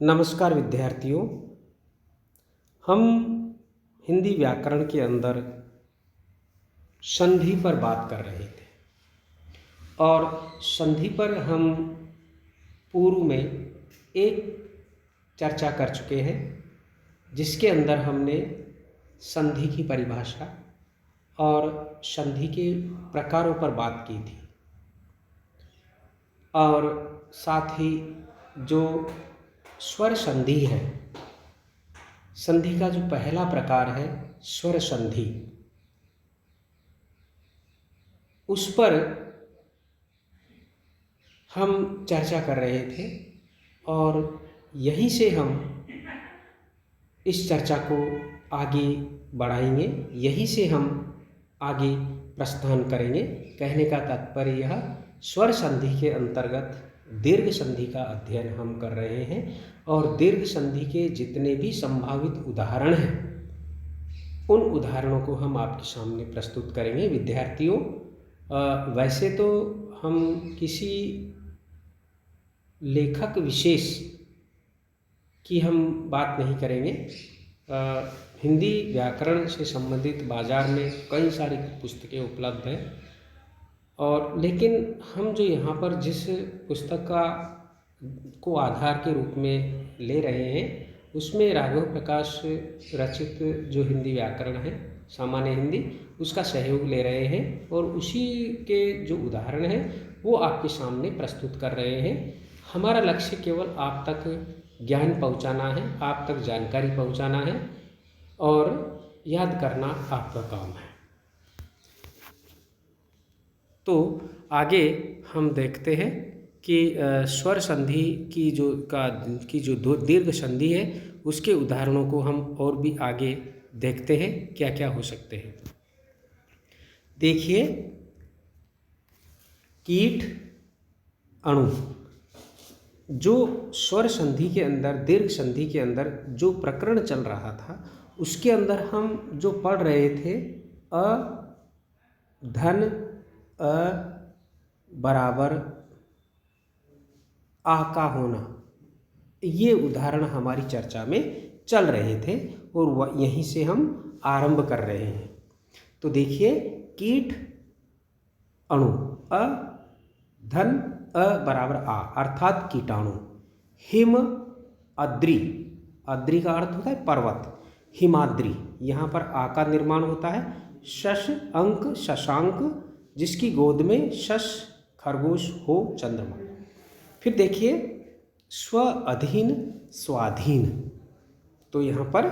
नमस्कार विद्यार्थियों। हम हिंदी व्याकरण के अंदर संधि पर बात कर रहे थे और संधि पर हम पूर्व में एक चर्चा कर चुके हैं, जिसके अंदर हमने संधि की परिभाषा और संधि के प्रकारों पर बात की थी और साथ ही जो स्वर संधि है, संधि का जो पहला प्रकार है स्वर संधि, उस पर हम चर्चा कर रहे थे और यहीं से हम इस चर्चा को आगे बढ़ाएंगे, यहीं से हम आगे प्रस्थान करेंगे। कहने का तात्पर्य यह स्वर संधि के अंतर्गत दीर्घ संधि का अध्ययन हम कर रहे हैं और दीर्घ संधि के जितने भी संभावित उदाहरण हैं, उन उदाहरणों को हम आपके सामने प्रस्तुत करेंगे। विद्यार्थियों, वैसे तो हम किसी लेखक विशेष की हम बात नहीं करेंगे। हिंदी व्याकरण से संबंधित बाज़ार में कई सारी पुस्तकें उपलब्ध हैं और लेकिन हम जो यहाँ पर जिस पुस्तक को आधार के रूप में ले रहे हैं, उसमें राघव प्रकाश रचित जो हिंदी व्याकरण है, सामान्य हिंदी, उसका सहयोग ले रहे हैं और उसी के जो उदाहरण हैं वो आपके सामने प्रस्तुत कर रहे हैं। हमारा लक्ष्य केवल आप तक ज्ञान पहुंचाना है, आप तक जानकारी पहुंचाना है और याद करना आपका काम है। तो आगे हम देखते हैं कि स्वर संधि की जो दीर्घ संधि है, उसके उदाहरणों को हम और भी आगे देखते हैं क्या क्या हो सकते हैं। देखिए, कीट अणु, जो स्वर संधि के अंदर, दीर्घ संधि के अंदर जो प्रकरण चल रहा था, उसके अंदर हम जो पढ़ रहे थे अ धन अ बराबर आ का होना, ये उदाहरण हमारी चर्चा में चल रहे थे और यहीं से हम आरंभ कर रहे हैं। तो देखिए, कीट अणु अ धन अ बराबर आ अर्थात कीटाणु। हिम अद्रि, अद्रि का अर्थ होता है पर्वत, हिमाद्रि, यहाँ पर आ का निर्माण होता है। शश अंक, शशांक, जिसकी गोद में शश खरगोश हो चंद्रमा। फिर देखिए, स्व अधीन स्वाधीन, तो यहाँ पर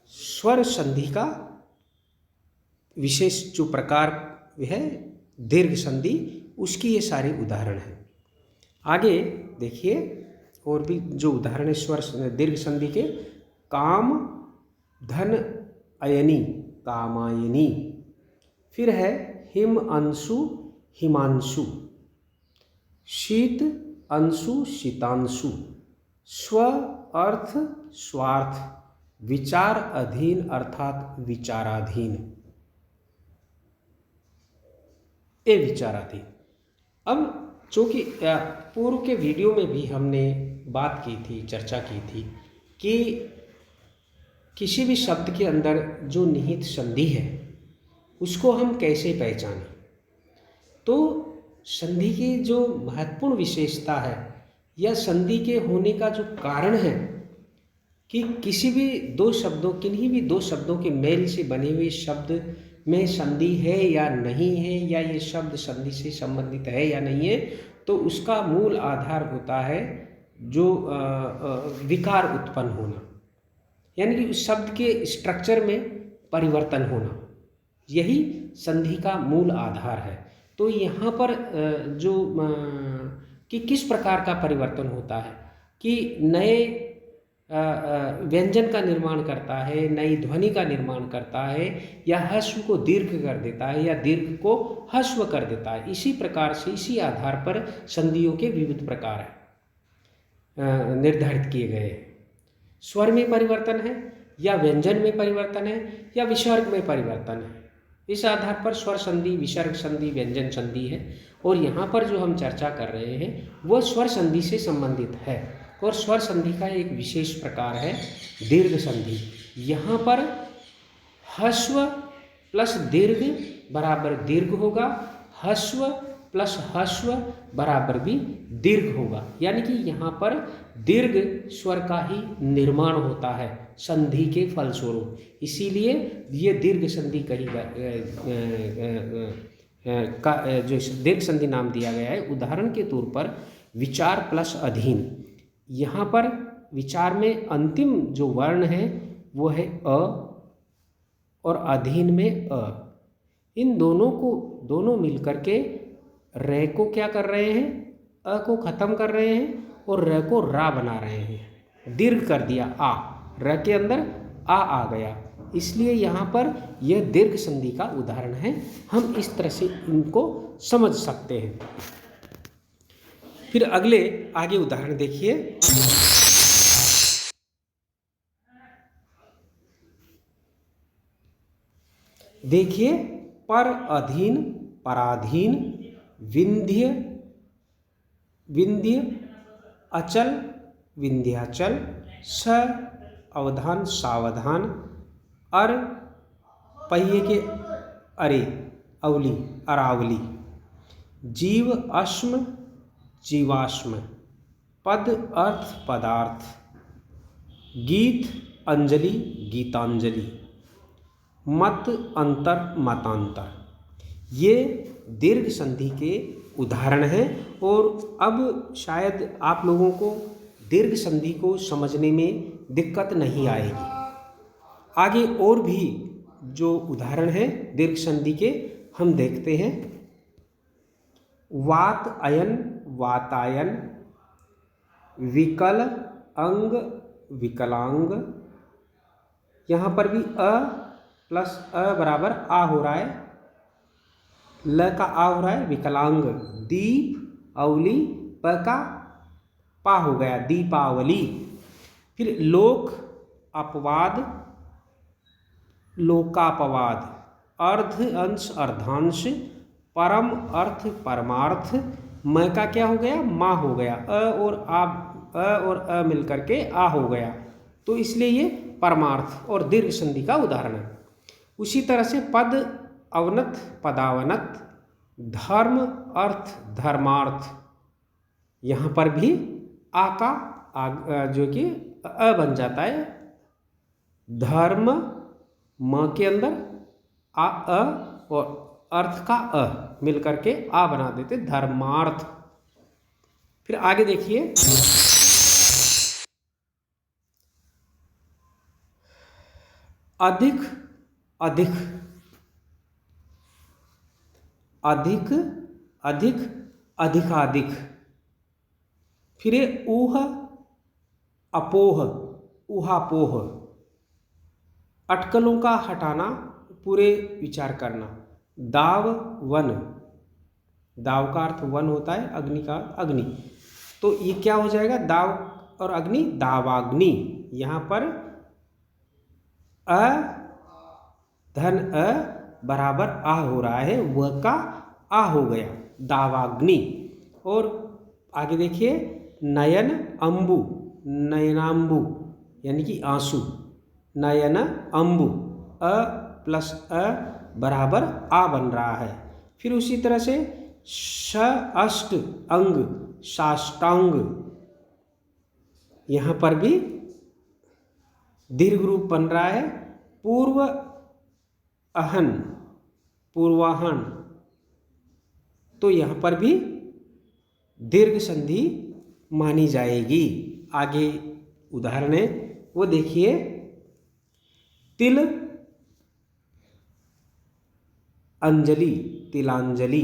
स्वर संधि का विशेष जो प्रकार है दीर्घ संधि, उसकी ये सारे उदाहरण हैं। आगे देखिए, और भी जो उदाहरण है स्वर दीर्घ संधि के, काम धन अयनी, कामायनी। फिर है हिम अंशु, हिमांशु, शीत अंशु, शीतांशु, स्व अर्थ, स्वार्थ, विचार अधीन अर्थात विचाराधीन, ए विचाराधीन। अब चूँकि पूर्व के वीडियो में भी हमने बात की थी, चर्चा की थी कि किसी भी शब्द के अंदर जो निहित संधि है उसको हम कैसे पहचानें। तो संधि की जो महत्वपूर्ण विशेषता है या संधि के होने का जो कारण है कि किसी भी दो शब्दों, किन्हीं भी दो शब्दों के मेल से बने हुए शब्द में संधि है या नहीं है, या ये शब्द संधि से संबंधित है या नहीं है, तो उसका मूल आधार होता है जो विकार उत्पन्न होना, यानी कि उस शब्द के स्ट्रक्चर में परिवर्तन होना, यही संधि का मूल आधार है। तो यहाँ पर जो कि किस प्रकार का परिवर्तन होता है कि नए व्यंजन का निर्माण करता है, नई ध्वनि का निर्माण करता है, या ह्रस्व को दीर्घ कर देता है या दीर्घ को ह्रस्व कर देता है। इसी प्रकार से, इसी आधार पर संधियों के विविध प्रकार निर्धारित किए गए हैं। स्वर में परिवर्तन है या व्यंजन में परिवर्तन है या विसर्ग में परिवर्तन है, इस आधार पर स्वर संधि, विसर्ग संधि, व्यंजन संधि है। और यहाँ पर जो हम चर्चा कर रहे हैं वह स्वर संधि से संबंधित है और स्वर संधि का एक विशेष प्रकार है दीर्घ संधि। यहाँ पर ह्रस्व प्लस दीर्घ बराबर दीर्घ होगा, ह्रस्व प्लस ह्रस्व बराबर भी दीर्घ होगा, यानी कि यहाँ पर दीर्घ स्वर का ही निर्माण होता है संधि के फलस्वरूप, इसीलिए ये दीर्घ संधि कही का जो दीर्घ संधि नाम दिया गया है। उदाहरण के तौर पर विचार प्लस अधीन, यहाँ पर विचार में अंतिम जो वर्ण है वो है अ और अधीन में अ। इन दोनों मिलकर के रे को क्या कर रहे हैं, अ को ख़त्म कर रहे हैं और र को रा बना रहे हैं, दीर्घ कर दिया आ, र के अंदर आ गया, इसलिए यहाँ पर यह दीर्घ संधि का उदाहरण है। हम इस तरह से इनको समझ सकते हैं। फिर आगे उदाहरण देखिए। देखिए, पर अधीन, पराधीन, विंध्य, अचल, विंध्याचल, स अवधान, सावधान, अर पहिए के अरे, अवली, अरावली, जीव, अश्म, जीवाश्म, पद, अर्थ, पदार्थ, गीत, अंजलि, गीतांजलि, मत, अंतर, मतांतर, ये दीर्घ संधि के उदाहरण हैं। और अब शायद आप लोगों को दीर्घ संधि को समझने में दिक्कत नहीं आएगी। आगे और भी जो उदाहरण हैं दीर्घ संधि के हम देखते हैं। वात अयन, वातायन, विकल, अंग, विकलांग, यहाँ पर भी अ प्लस अ बराबर आ हो रहा है, ल का आ हो रहा है, विकलांग, दीप, अवली, प का पा हो गया, दीपावली। फिर लोक, अपवाद, लोकापवाद, अर्ध, अंश, अर्धांश, परम, अर्थ, परमार्थ, म का क्या हो गया, माँ हो गया, अ और अ मिलकर के आ हो गया, तो इसलिए ये परमार्थ और दीर्घ संधि का उदाहरण है। उसी तरह से पद, अवनत, पदावनत, धर्म, अर्थ, धर्मार्थ, यहाँ पर भी आ का जो कि अ बन जाता है, धर्म, म के अंदर आ अ और अर्थ का अ मिलकर के आ बना देते धर्मार्थ। फिर आगे देखिए, अधिक, अधिक, अधिक, अधिक, अधिकाधिक। फिर ऊह, अपोह, ऊहापोह, अटकलों का हटाना, पूरे विचार करना, दाव, वन, दाव का अर्थ वन होता है, अग्नि का अग्नि, तो ये क्या हो जाएगा, दाव और अग्नि, दावाग्नि। यहाँ पर अ धन अ बराबर आ हो रहा है, वह का आ हो गया, दावाग्नि। और आगे देखिए, नयन, अंबु, नयनांबु, यानी कि आंसू, नयन अंबु, अ प्लस अ बराबर आ बन रहा है। फिर उसी तरह से श अष्ट अंग, साष्टांग, यहाँ पर भी दीर्घ रूप बन रहा है, पूर्व अहन, पूर्वाहन, तो यहाँ पर भी दीर्घ संधि मानी जाएगी। आगे उदाहरण है वो देखिए, तिल, अंजलि, तिलांजलि।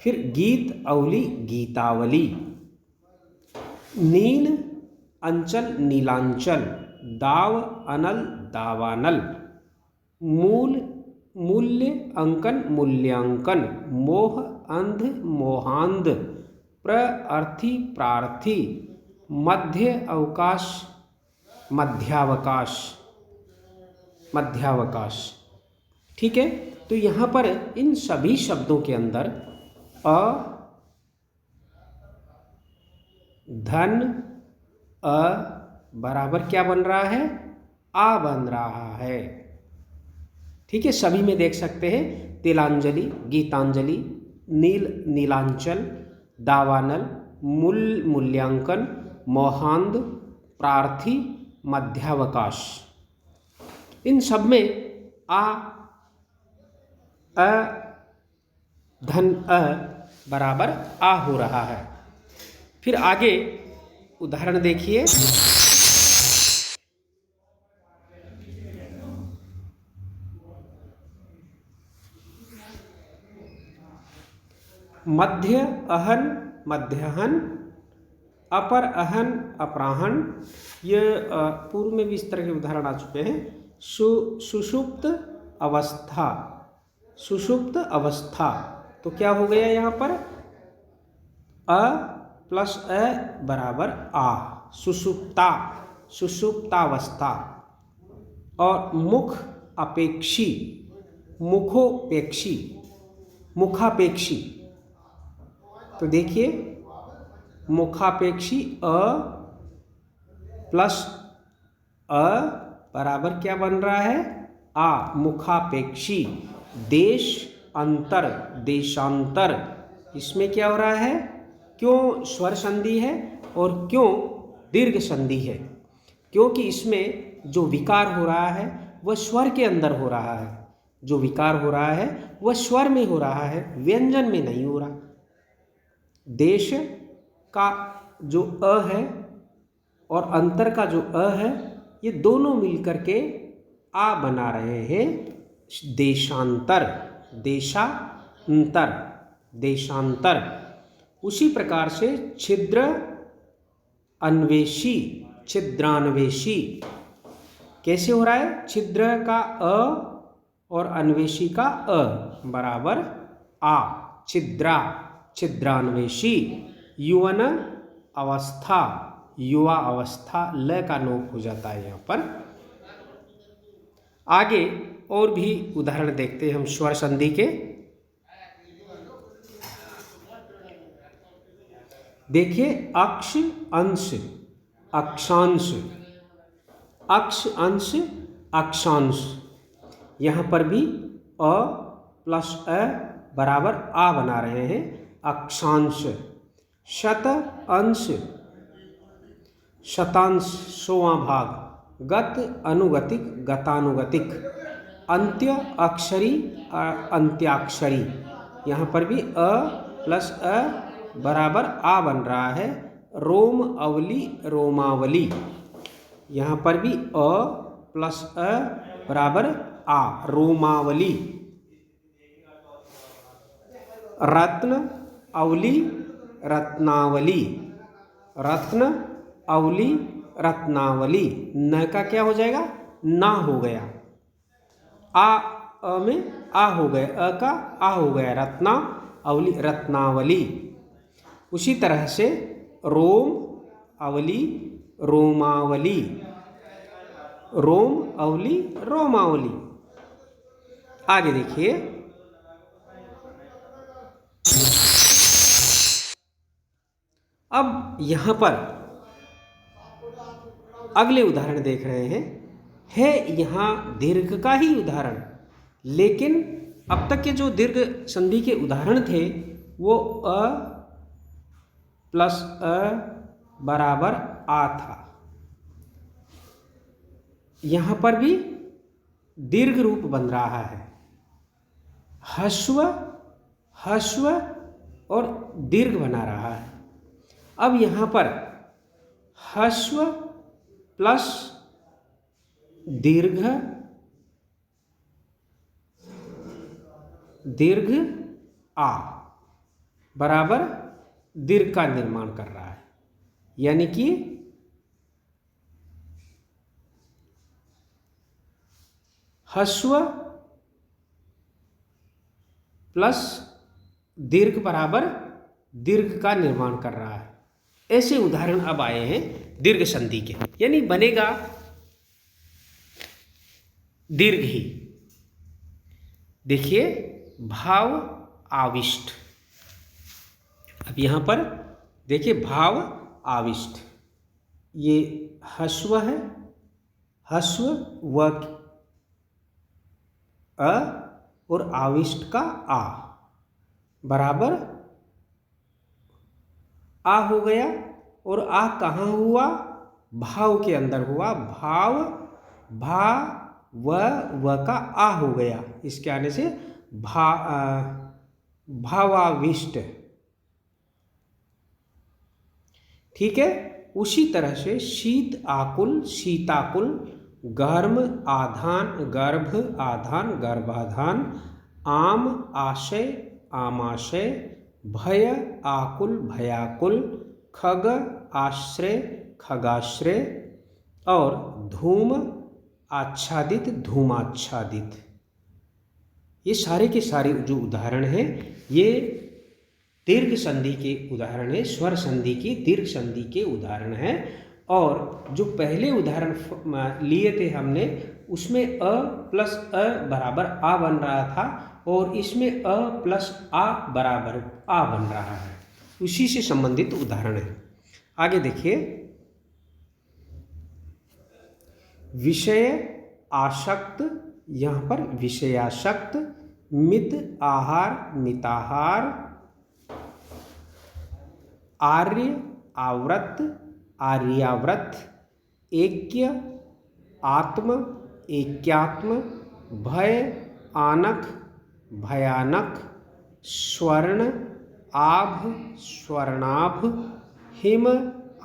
फिर गीत, अवली, गीतावली, नील, अंचल, नीलांचल, दाव, अनल, दावानल, मूल, मूल्य, अंकन, मूल्यांकन, मोह, अंध, मोहांध, प्रअर्थी, प्रार्थी, मध्य अवकाश, मध्यावकाश, मध्यावकाश। ठीक है, तो यहाँ पर इन सभी शब्दों के अंदर अ धन अ बराबर क्या बन रहा है, आ बन रहा है। ठीक है, सभी में देख सकते हैं, तिलांजलि, गीतांजलि, नील नीलांचल, दावानल, मूल्यांकन, मोहांद, प्रार्थी, मध्यावकाश, इन सब में आ अ धन अ बराबर आ हो रहा है। फिर आगे उदाहरण देखिए। मध्य अहन, मध्याहन, अपर अहन, अपराहन, ये पूर्व में भी इस तरह के उदाहरण आ चुके हैं। सुषुप्त अवस्था, सुषुप्त अवस्था, तो क्या हो गया यहाँ पर, अ प्लस अ बराबर आ, सुषुप्ता, सुषुप्तावस्था। और मुख अपेक्षी, मुखोपेक्षी, मुखापेक्षी, तो देखिए मुखापेक्षी अ प्लस अ बराबर क्या बन रहा है, आ, मुखापेक्षी। देश अंतर, देशांतर, इसमें क्या हो रहा है, क्यों स्वर संधि है और क्यों दीर्घ संधि है, क्योंकि इसमें जो विकार हो रहा है वह स्वर के अंदर हो रहा है, जो विकार हो रहा है वह स्वर में हो रहा है, व्यंजन में नहीं हो रहा। देश का जो अ है और अंतर का जो अ है, ये दोनों मिलकर के आ बना रहे हैं देशांतर, देशांतर, देशांतर। उसी प्रकार से छिद्र अन्वेषी, छिद्रान्वेषी, कैसे हो रहा है, छिद्र का अ और अन्वेषी का अ बराबर आ, छिद्रा, छिद्रान्वेषी। युवन अवस्था, युवा अवस्था, ल का लोप हो जाता है यहाँ पर। आगे और भी उदाहरण देखते हैं हम स्वर संधि के। देखिए अक्ष अंश, अक्षांश, अक्ष अंश, अक्षांश, यहाँ पर भी अ प्लस अ बराबर आ बना रहे हैं, अक्षांश। शत अंश, शतांश, 100वां भाग। गत अनुगतिक, गतानुगतिक। अंत्य अक्षरी, अंत्याक्षरी, यहाँ पर भी अ प्लस अ बराबर आ बन रहा है। रोम अवली, रोमावली, यहाँ पर भी अ प्लस अ बराबर आ, रोमावली। रत्न अवली, रत्नावली, रत्न अवली, रत्नावली, न का क्या हो जाएगा, ना हो गया। अ में आ हो गया, अ का आ हो गया, रत्ना अवली, रत्नावली। उसी तरह से रोम अवली, रोमावली, रोम अवली, रोमावली। आगे देखिए। अब यहाँ पर अगले उदाहरण देख रहे हैं, है यहाँ दीर्घ का ही उदाहरण, लेकिन अब तक के जो दीर्घ संधि के उदाहरण थे वो अ प्लस अ बराबर आ था। यहाँ पर भी दीर्घ रूप बन रहा है, ह्रस्व, ह्रस्व और दीर्घ बना रहा है। अब यहाँ पर ह्रस्व प्लस दीर्घ, दीर्घ आ बराबर दीर्घ का निर्माण कर रहा है, यानी कि ह्रस्व प्लस दीर्घ बराबर दीर्घ का निर्माण कर रहा है। ऐसे उदाहरण अब आए हैं दीर्घ संधि के, यानी बनेगा दीर्घ ही। देखिए भाव आविष्ट, अब यहां पर देखिए भाव आविष्ट, ये हस्व है, हस्व व अ और आविष्ट का आ बराबर आ हो गया। और आ कहाँ हुआ? भाव के अंदर हुआ। भाव, भा व का आ हो गया, इसके आने से भावाविष्ट। ठीक है। उसी तरह से शीत आकुल, शीताकुल, गर्म आधान, गर्भ आधान, गर्भाधान, आम आशय, आमाशय, भय आकुल, भयाकुल, खग आश्रय, खगाश्रय, और धूम आच्छादित, धूमाच्छादित। ये सारे के सारे जो उदाहरण हैं ये दीर्घ संधि के उदाहरण है, स्वर संधि की दीर्घ संधि के उदाहरण है। और जो पहले उदाहरण लिए थे हमने, उसमें अ प्लस अ बराबर आ बन रहा था, और इसमें अ प्लस आ बराबर आ बन रहा है। उसी से संबंधित उदाहरण है। आगे देखिए, विषय आसक्त, यहाँ पर विषयासक्त, मित आहार, मिताहार, आर्य आवृत, आर्याव्रत, ऐक्य आत्म, ऐक्यात्म, भय आनक, भयानक, स्वर्ण आभ, स्वर्णाभ, हिम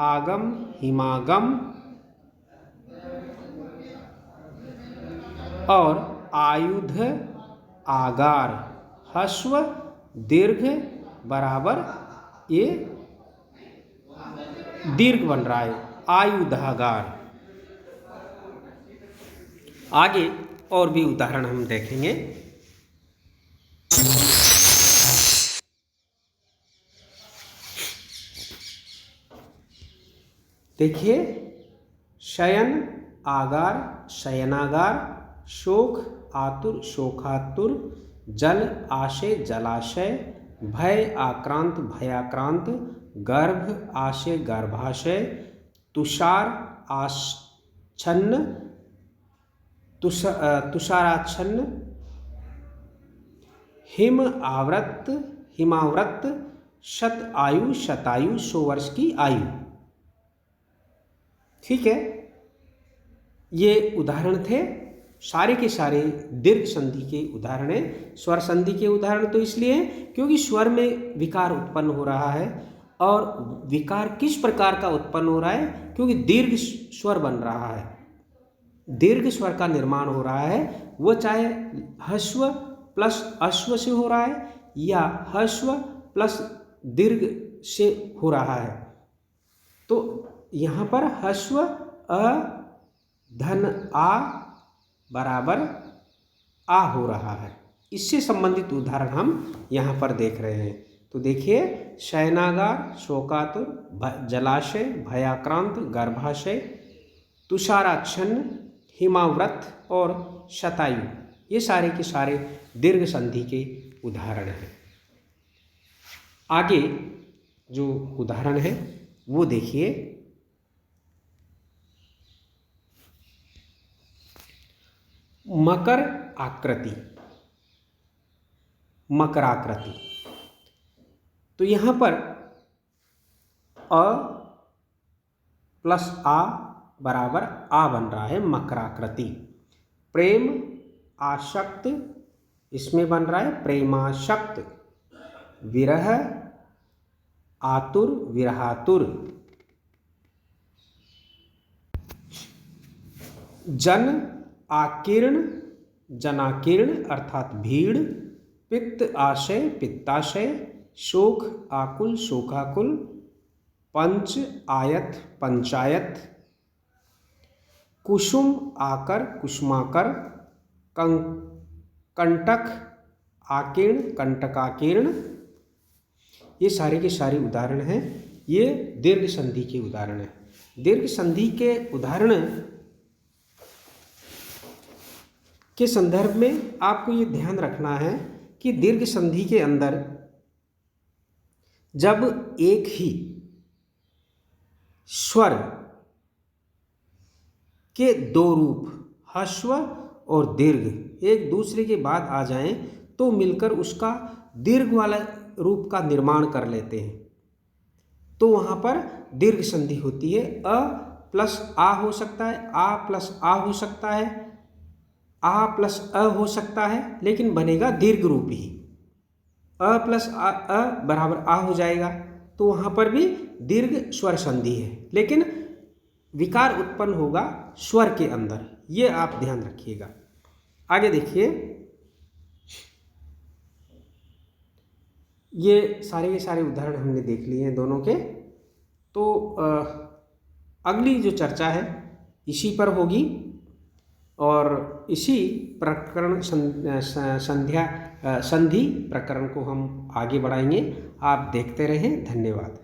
आगम, हिमागम, और आयुध आगार। हस्व दीर्घ बराबर ये दीर्घ बन रहा है, आयुधागार। आगे और भी उदाहरण हम देखेंगे। देखिए, शयन आगार, शयनागार, शोक आतुर, शोकातुर, जल आशय, जलाशय, भय आक्रांत, भयाक्रांत, गर्भ आशय, गर्भाशय, तुषार आच्छन्न, तुषाराच्छन्न, हिम आवृत, हिमावृत, शत आयु, शतायु, 100 वर्ष की आयु। ठीक है। ये उदाहरण थे, सारे के सारे दीर्घ संधि के उदाहरण हैं। स्वर संधि के उदाहरण तो इसलिए हैं क्योंकि स्वर में विकार उत्पन्न हो रहा है, और विकार किस प्रकार का उत्पन्न हो रहा है? क्योंकि दीर्घ स्वर बन रहा है, दीर्घ स्वर का निर्माण हो रहा है। वो चाहे ह्रस्व प्लस अश्व से हो रहा है, या ह्रस्व प्लस दीर्घ से हो रहा है। तो यहाँ पर ह्रस्व अ धन आ बराबर आ हो रहा है। इससे संबंधित उदाहरण हम यहाँ पर देख रहे हैं। तो देखिए, शयनागार, शोकातुर, जलाशय, भयाक्रांत, गर्भाशय, तुषाराच्छन्न, हिमावृत और शतायु, ये सारे के सारे दीर्घ संधि के उदाहरण हैं। आगे जो उदाहरण है वो देखिए, मकर आकृति, मकराकृति। तो यहाँ पर अ प्लस आ बराबर आ बन रहा है, मकराकृति। प्रेम आशक्त, इसमें बन रहा है प्रेमाशक्त। विरह आतुर, विरहातुर। जन आकीर्ण, जनाकीर्ण अर्थात भीड़। पित्त आशय, पित्ताशय। शोक आकुल, शोकाकुल। पंच आयत, पंचायत। कुसुम आकर, कुसुमाकर। कंटक आकीर्ण, कंटकाकीर्ण। ये सारे के सारे उदाहरण हैं। ये दीर्घ संधि के उदाहरण हैं। दीर्घ संधि के उदाहरण के संदर्भ में आपको ये ध्यान रखना है कि दीर्घ संधि के अंदर जब एक ही स्वर के दो रूप ह्रस्व और दीर्घ एक दूसरे के बाद आ जाएं तो मिलकर उसका दीर्घ वाला रूप का निर्माण कर लेते हैं, तो वहाँ पर दीर्घ संधि होती है। अ प्लस आ हो सकता है, आ प्लस आ हो सकता है, आ प्लस अ हो सकता है, लेकिन बनेगा दीर्घ रूप ही। अ प्लस अ बराबर आ हो जाएगा, तो वहाँ पर भी दीर्घ स्वर संधि है, लेकिन विकार उत्पन्न होगा स्वर के अंदर, ये आप ध्यान रखिएगा। आगे देखिए, ये सारे के सारे उदाहरण हमने देख लिए हैं दोनों के। तो अगली जो चर्चा है इसी पर होगी और इसी प्रकरण संधि प्रकरण को हम आगे बढ़ाएंगे। आप देखते रहें। धन्यवाद।